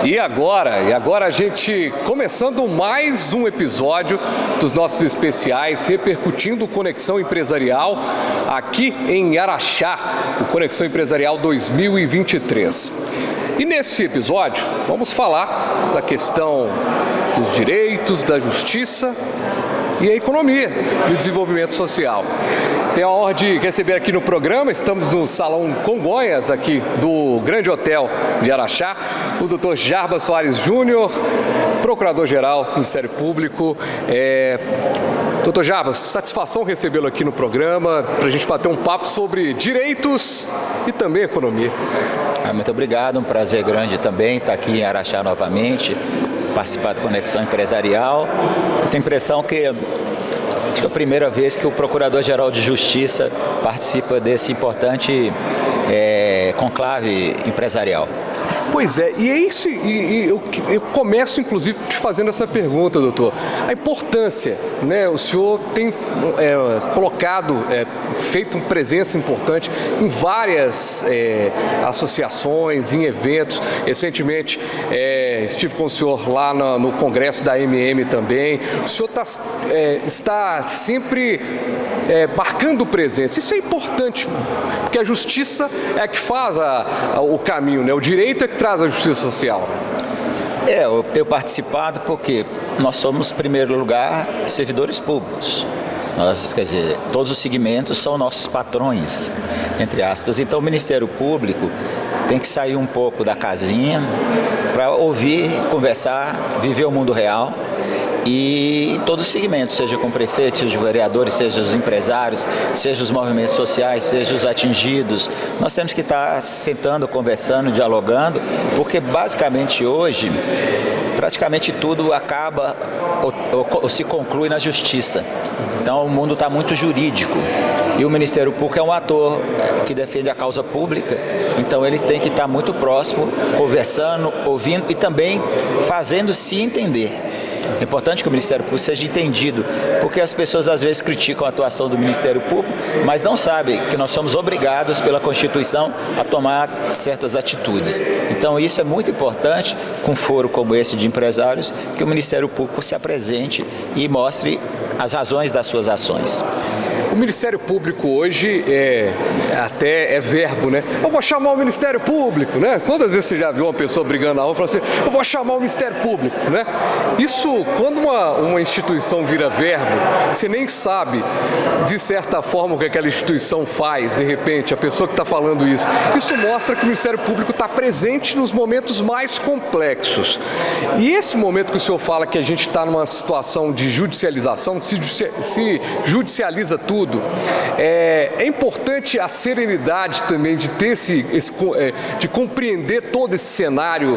E agora a gente começando mais um episódio dos nossos especiais, repercutindo o Conexão Empresarial aqui em Araxá, o Conexão Empresarial 2023. E nesse episódio vamos falar da questão dos direitos, da justiça e a economia e o desenvolvimento social. Tenho a honra de receber aqui no programa, estamos no Salão Congonhas, aqui do Grande Hotel de Araxá, o Dr. Jarbas Soares Júnior, Procurador-Geral do Ministério Público. Dr. Jarbas, satisfação recebê-lo aqui no programa, para a gente bater um papo sobre direitos e também economia. Muito obrigado, um prazer grande também estar aqui em Araxá novamente, participar da Conexão Empresarial. Eu tenho a impressão que acho que é a primeira vez que o Procurador-Geral de Justiça participa desse importante conclave empresarial. Pois é, e é isso, eu começo inclusive te fazendo essa pergunta, doutor. A importância, né? O senhor tem feito uma presença importante em várias associações, em eventos. Recentemente estive com o senhor lá no congresso da AMM também. O senhor está sempre marcando presença. Isso é importante, porque a justiça é a que faz o caminho, né? O direito é que traz a justiça social. Eu tenho participado porque nós somos, em primeiro lugar, servidores públicos. Quer dizer, todos os segmentos são nossos patrões, entre aspas. Então, o Ministério Público tem que sair um pouco da casinha para ouvir, conversar, viver o mundo real. E em todos os segmentos, seja com prefeitos, seja os vereadores, seja os empresários, seja os movimentos sociais, seja os atingidos, nós temos que estar sentando, conversando, dialogando, porque basicamente hoje, praticamente tudo acaba ou se conclui na justiça. Então o mundo está muito jurídico e o Ministério Público é um ator que defende a causa pública, então ele tem que estar muito próximo, conversando, ouvindo e também fazendo-se entender. É importante que o Ministério Público seja entendido, porque as pessoas às vezes criticam a atuação do Ministério Público, mas não sabem que nós somos obrigados pela Constituição a tomar certas atitudes. Então isso é muito importante, com um foro como esse de empresários, que o Ministério Público se apresente e mostre as razões das suas ações. O Ministério Público hoje até é verbo, né? Eu vou chamar o Ministério Público, né? Quantas vezes você já viu uma pessoa brigando na rua e falando assim, eu vou chamar o Ministério Público, né? Isso, quando uma instituição vira verbo, você nem sabe, de certa forma, o que aquela instituição faz, de repente, a pessoa que está falando isso. Isso mostra que o Ministério Público está presente nos momentos mais complexos. E esse momento que o senhor fala que a gente está numa situação de judicialização, se judicializa tudo, é importante a serenidade também de ter de compreender todo esse cenário,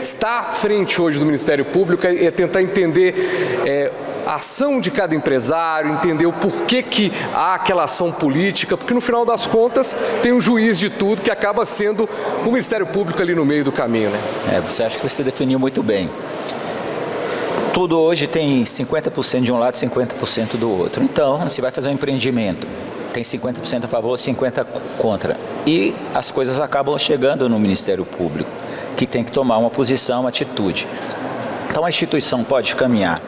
estar à frente hoje do Ministério Público, é tentar entender a ação de cada empresário, entender o porquê que há aquela ação política, porque no final das contas tem um juiz de tudo que acaba sendo o Ministério Público ali no meio do caminho, né? Você acha que você definiu muito bem. Tudo hoje tem 50% de um lado e 50% do outro. Então, você vai fazer um empreendimento, tem 50% a favor, 50% contra. E as coisas acabam chegando no Ministério Público, que tem que tomar uma posição, uma atitude. Então, a instituição pode caminhar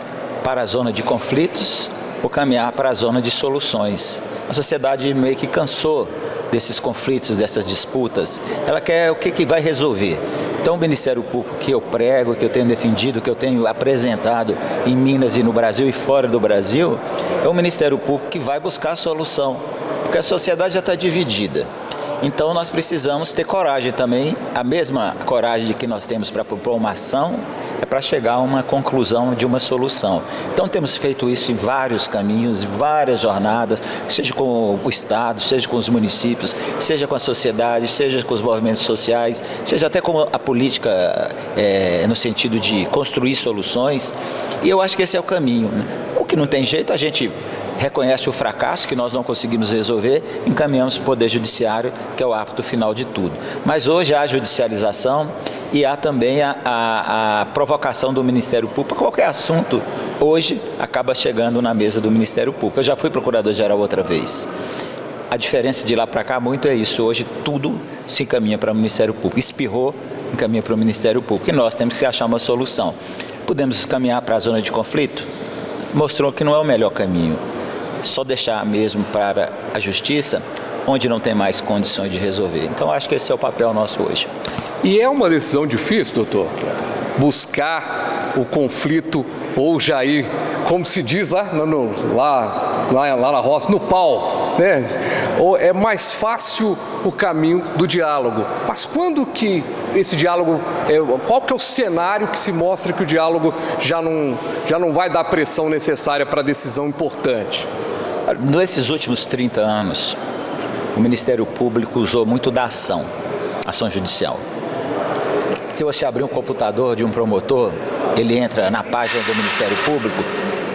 para a zona de conflitos ou caminhar para a zona de soluções. A sociedade meio que cansou desses conflitos, dessas disputas. Ela quer o que vai resolver. Então, o Ministério Público que eu prego, que eu tenho defendido, que eu tenho apresentado em Minas e no Brasil e fora do Brasil, é um Ministério Público que vai buscar a solução, porque a sociedade já está dividida. Então, nós precisamos ter coragem também, a mesma coragem que nós temos para propor uma ação, é para chegar a uma conclusão de uma solução. Então, temos feito isso em vários caminhos, várias jornadas, seja com o Estado, seja com os municípios, seja com a sociedade, seja com os movimentos sociais, seja até com a política no sentido de construir soluções. E eu acho que esse é o caminho, né? O que não tem jeito, a gente reconhece o fracasso que nós não conseguimos resolver, encaminhamos para o Poder Judiciário, que é o árbitro final de tudo. Mas hoje há judicialização e há também a provocação do Ministério Público. Qualquer assunto hoje acaba chegando na mesa do Ministério Público. Eu já fui procurador-geral outra vez. A diferença de lá para cá muito é isso. Hoje tudo se encaminha para o Ministério Público. Espirrou, encaminha para o Ministério Público. E nós temos que achar uma solução. Podemos caminhar para a zona de conflito? Mostrou que não é o melhor caminho. Só deixar mesmo para a Justiça, onde não tem mais condições de resolver. Então, acho que esse é o papel nosso hoje. E é uma decisão difícil, doutor? Buscar o conflito ou já ir, como se diz lá na roça, no pau, né? Ou é mais fácil o caminho do diálogo. Mas quando que esse diálogo, qual que é o cenário que se mostra que o diálogo já não vai dar a pressão necessária para a decisão importante? Nesses últimos 30 anos, o Ministério Público usou muito da ação judicial. Se você abrir um computador de um promotor, ele entra na página do Ministério Público,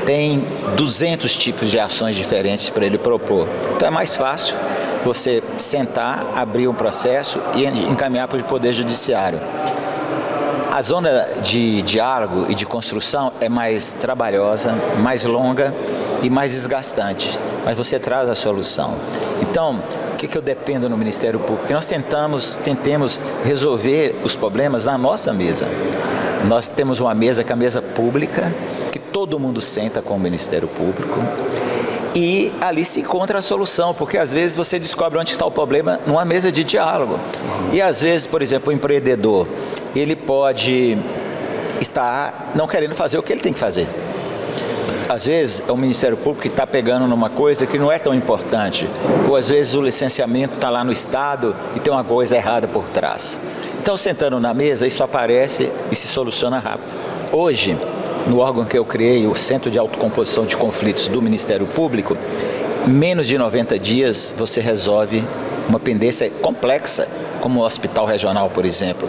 tem 200 tipos de ações diferentes para ele propor. Então é mais fácil você sentar, abrir um processo e encaminhar para o Poder Judiciário. A zona de diálogo e de construção é mais trabalhosa, mais longa e mais desgastante, mas você traz a solução. Então, o que eu dependo no Ministério Público? Que nós tentemos resolver os problemas na nossa mesa. Nós temos uma mesa que é a mesa pública, que todo mundo senta com o Ministério Público e ali se encontra a solução, porque às vezes você descobre onde está o problema numa mesa de diálogo. E às vezes, por exemplo, o empreendedor, ele pode estar não querendo fazer o que ele tem que fazer. Às vezes é o Ministério Público que está pegando numa coisa que não é tão importante, ou às vezes o licenciamento está lá no Estado e tem uma coisa errada por trás. Então, sentando na mesa, isso aparece e se soluciona rápido. Hoje, no órgão que eu criei, o Centro de Autocomposição de Conflitos do Ministério Público, menos de 90 dias você resolve uma pendência complexa, como o Hospital Regional, por exemplo.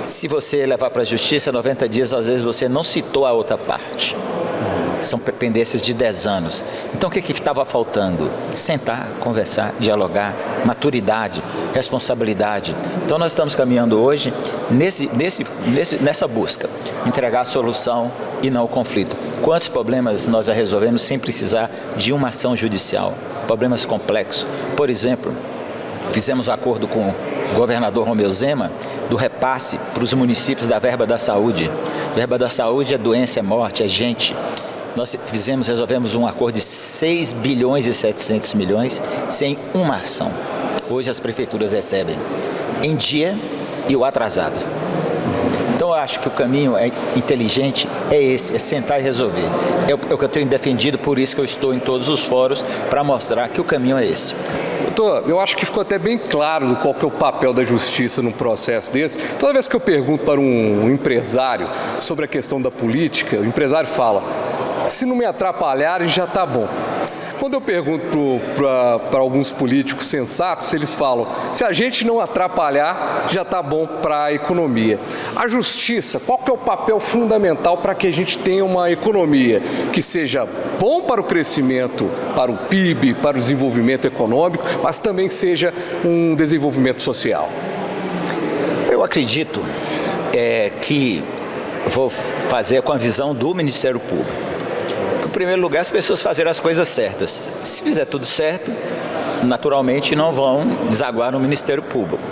Se você levar para a Justiça, 90 dias, às vezes você não citou a outra parte. São pendências de 10 anos. Então, o que estava faltando? Sentar, conversar, dialogar, maturidade, responsabilidade. Então, nós estamos caminhando hoje nessa busca, entregar a solução e não o conflito. Quantos problemas nós já resolvemos sem precisar de uma ação judicial? Problemas complexos. Por exemplo, fizemos um acordo com o governador Romeu Zema do repasse para os municípios da verba da saúde. Verba da saúde é doença, é morte, é gente. Nós resolvemos um acordo de 6 bilhões e 700 milhões sem uma ação. Hoje as prefeituras recebem em dia e o atrasado. Então eu acho que o caminho inteligente é esse, é sentar e resolver. É o que eu tenho defendido, por isso que eu estou em todos os fóruns para mostrar que o caminho é esse. Doutor, eu acho que ficou até bem claro qual que é o papel da justiça num processo desse. Toda vez que eu pergunto para um empresário sobre a questão da política, o empresário fala: se não me atrapalharem, já está bom. Quando eu pergunto para alguns políticos sensatos, eles falam: se a gente não atrapalhar, já está bom para a economia. A justiça, qual que é o papel fundamental para que a gente tenha uma economia que seja bom para o crescimento, para o PIB, para o desenvolvimento econômico, mas também seja um desenvolvimento social? Eu acredito que vou fazer com a visão do Ministério Público. Em primeiro lugar, as pessoas fazerem as coisas certas. Se fizer tudo certo, naturalmente não vão desaguar no Ministério Público.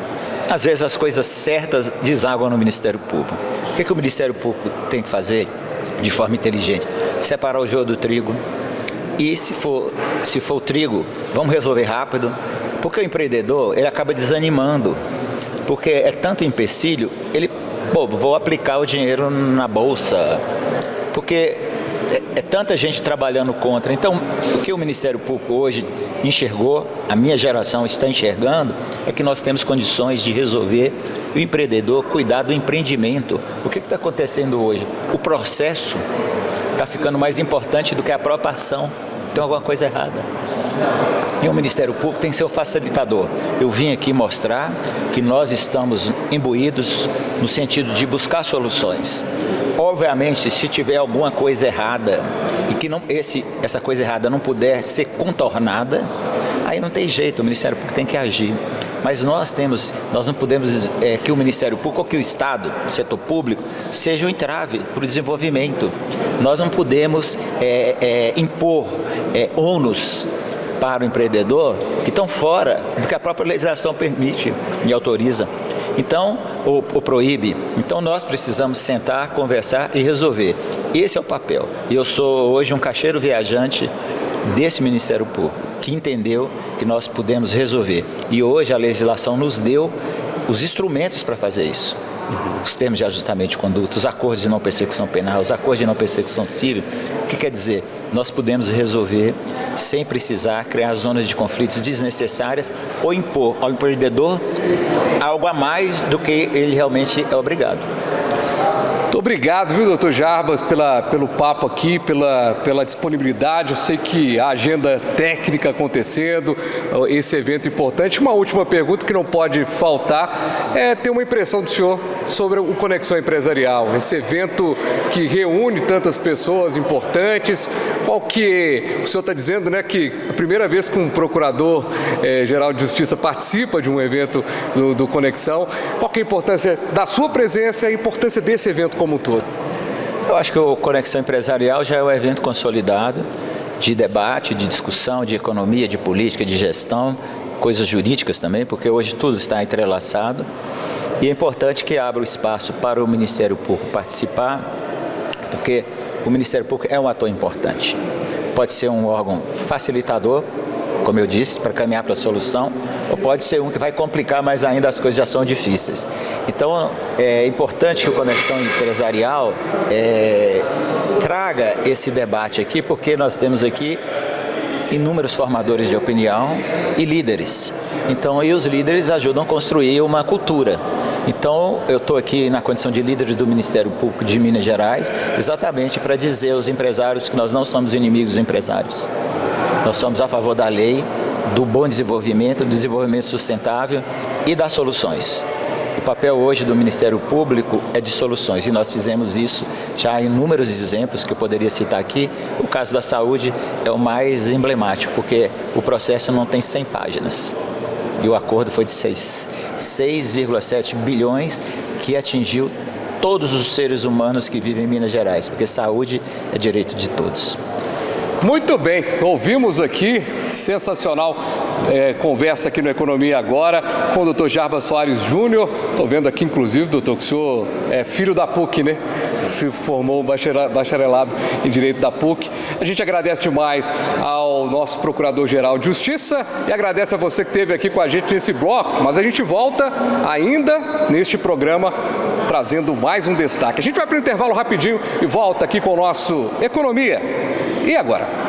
Às vezes as coisas certas desaguam no Ministério Público. O que o Ministério Público tem que fazer de forma inteligente? Separar o joio do trigo. E se for o trigo, vamos resolver rápido, porque o empreendedor ele acaba desanimando, porque é tanto empecilho, vou aplicar o dinheiro na bolsa, porque é tanta gente trabalhando contra. Então, o que o Ministério Público hoje enxergou, a minha geração está enxergando, é que nós temos condições de resolver o empreendedor, cuidar do empreendimento. O que está acontecendo hoje? O processo está ficando mais importante do que a própria ação. Tem alguma coisa errada. E o Ministério Público tem que ser o facilitador. Eu vim aqui mostrar que nós estamos imbuídos no sentido de buscar soluções. Obviamente, se tiver alguma coisa errada e que essa coisa errada não puder ser contornada, aí não tem jeito, o Ministério Público tem que agir. Mas nós não podemos que o Ministério Público ou que o Estado, o setor público, seja um entrave para o desenvolvimento. Nós não podemos impor ônus para o empreendedor que estão fora do que a própria legislação permite e autoriza. Então, ou proíbe. Então, nós precisamos sentar, conversar e resolver. Esse é o papel. E eu sou hoje um caixeiro viajante desse Ministério Público, que entendeu que nós pudemos resolver. E hoje a legislação nos deu os instrumentos para fazer isso. Os termos de ajustamento de conduta, os acordos de não persecução penal, os acordos de não persecução civil. O que quer dizer? Nós podemos resolver sem precisar criar zonas de conflitos desnecessárias ou impor ao empreendedor algo a mais do que ele realmente é obrigado. Muito obrigado, viu, doutor Jarbas, pelo papo aqui, pela disponibilidade. Eu sei que a agenda técnica acontecendo, esse evento importante. Uma última pergunta que não pode faltar é ter uma impressão do senhor sobre o Conexão Empresarial, esse evento que reúne tantas pessoas importantes. Qual que o senhor está dizendo, né, que a primeira vez que um procurador-geral de Justiça participa de um evento do Conexão, qual que é a importância da sua presença e a importância desse evento como um todo? Eu acho que o Conexão Empresarial já é um evento consolidado de debate, de discussão, de economia, de política, de gestão, coisas jurídicas também, porque hoje tudo está entrelaçado. E é importante que abra o espaço para o Ministério Público participar, porque o Ministério Público é um ator importante. Pode ser um órgão facilitador, como eu disse, para caminhar para a solução, ou pode ser um que vai complicar mais ainda, as coisas já são difíceis. Então, é importante que o Conexão Empresarial traga esse debate aqui, porque nós temos aqui inúmeros formadores de opinião e líderes. Então, e os líderes ajudam a construir uma cultura. Então, eu estou aqui na condição de líder do Ministério Público de Minas Gerais, exatamente para dizer aos empresários que nós não somos inimigos dos empresários. Nós somos a favor da lei, do bom desenvolvimento, do desenvolvimento sustentável e das soluções. O papel hoje do Ministério Público é de soluções, e nós fizemos isso já em inúmeros exemplos que eu poderia citar aqui. O caso da saúde é o mais emblemático, porque o processo não tem 100 páginas. E o acordo foi de 6,7 bilhões, que atingiu todos os seres humanos que vivem em Minas Gerais, porque saúde é direito de todos. Muito bem, ouvimos aqui, sensacional conversa aqui no Economia Agora com o doutor Jarbas Soares Júnior. Estou vendo aqui, inclusive, doutor, que o senhor é filho da PUC, né? Se formou bacharelado em Direito da PUC. A gente agradece demais ao nosso Procurador-Geral de Justiça e agradece a você que esteve aqui com a gente nesse bloco, mas a gente volta ainda neste programa trazendo mais um destaque. A gente vai para o intervalo rapidinho e volta aqui com o nosso Economia. E agora?